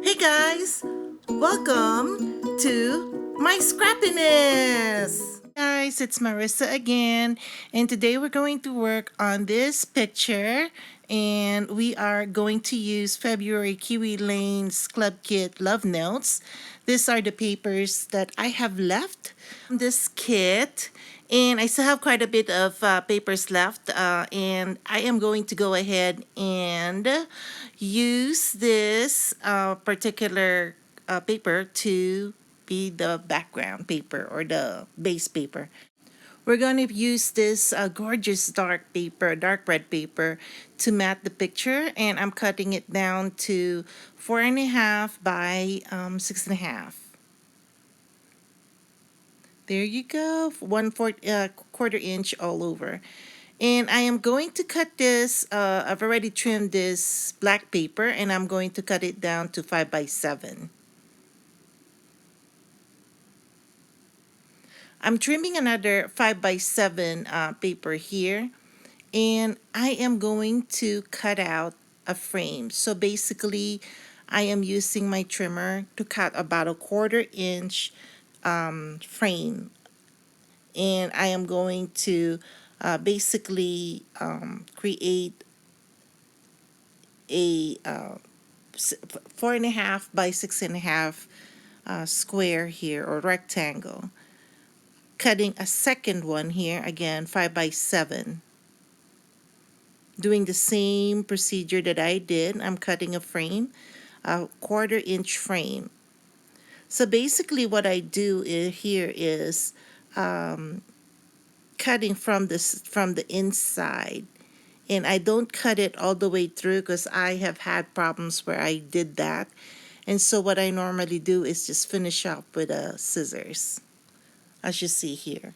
Hey guys, welcome to my scrappiness. Guys, it's Marissa again, and today we're going to work on this picture, and we are going to use February Kiwi Lane's Club Kit Love Notes. These are the papers that I have left from this kit, and I still have quite a bit of papers left, and I am going to go ahead and use this particular paper to be the background paper or the base paper. We're going to use this gorgeous dark paper, dark red paper, to mat the picture, and I'm cutting it down to 4.5 by 6.5. There you go, quarter inch all over. And I am going to cut this, I've already trimmed this black paper, and I'm going to cut it down to 5 by 7. I'm trimming another 5 by 7 paper here, and I am going to cut out a frame. So basically, I am using my trimmer to cut about a quarter inch frame, and I am going to basically create a 4.5 by 6.5 square here, or rectangle. Cutting a second one here, again 5 by 7. Doing the same procedure that I did. I'm cutting a frame, a quarter inch frame. So basically what I do here is cutting from the inside, and I don't cut it all the way through because I have had problems where I did that. And so what I normally do is just finish up with scissors, as you see here.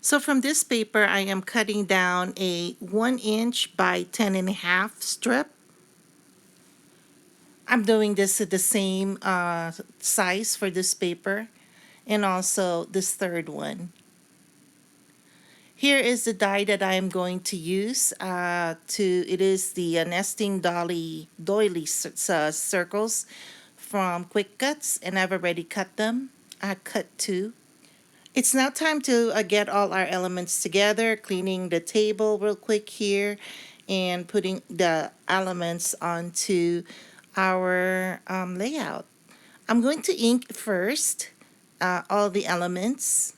So from this paper, I am cutting down a 1 inch by 10.5 strip. I'm doing this at the same size for this paper, and also this third one. Here is the die that I am going to use. It is the nesting doily circles from Quick Cuts, and I've already cut them. I cut 2. It's now time to get all our elements together, cleaning the table real quick here, and putting the elements onto our layout. I'm going to ink first all the elements.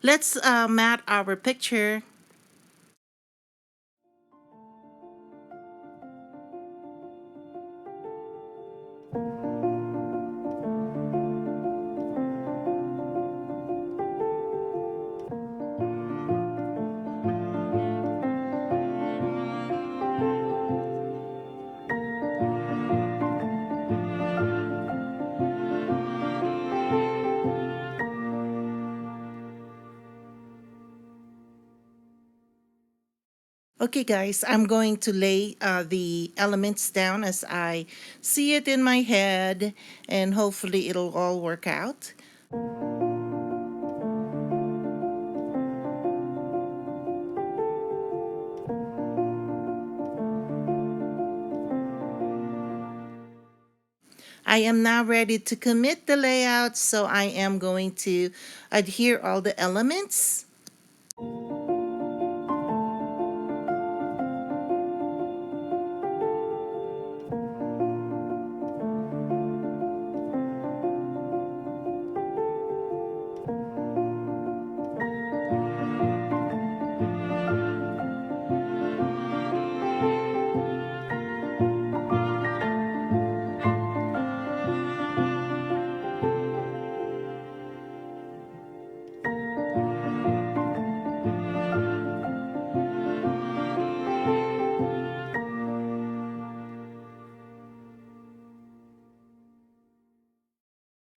Let's mat our picture. Okay, guys, I'm going to lay the elements down as I see it in my head, and hopefully it'll all work out. I am now ready to commit the layout, so I am going to adhere all the elements.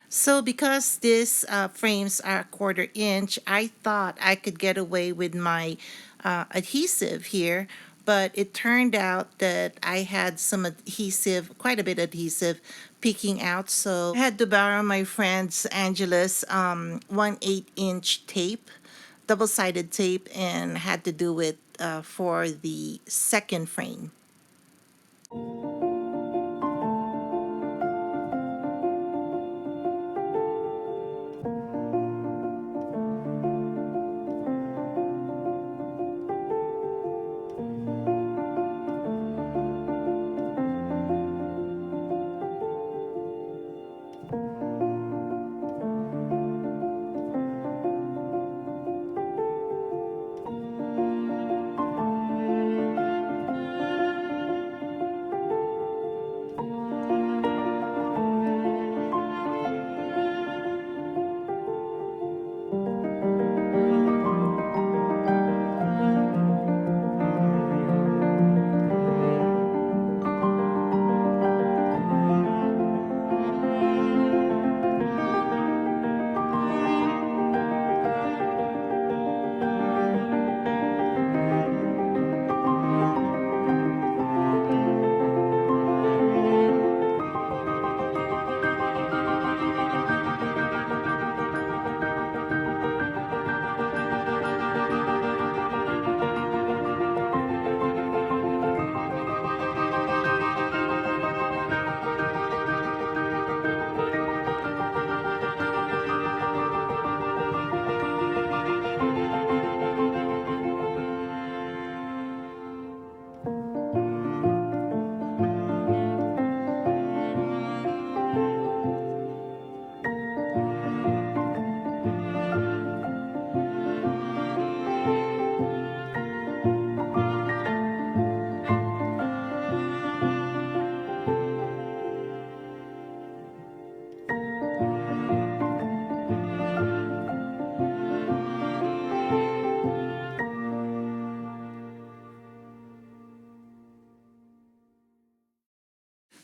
So because these frames are a quarter inch, I thought I could get away with my adhesive here, but it turned out that I had some adhesive, quite a bit adhesive, peeking out. So I had to borrow my friend's Angela's 1/8 inch tape, double-sided tape, and had to do it for the second frame.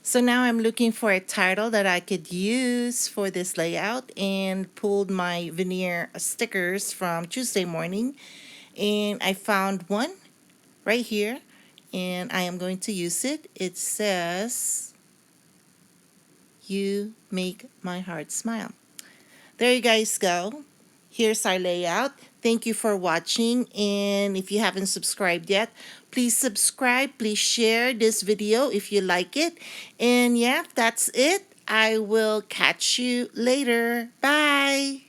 So now I'm looking for a title that I could use for this layout, and pulled my veneer stickers from Tuesday morning, and I found one right here, and I am going to use it. It says, "You make my heart smile." There you guys go. Here's our layout. Thank you for watching, and if you haven't subscribed yet, please subscribe. Please share this video if you like it. And yeah, that's it. I will catch you later. Bye.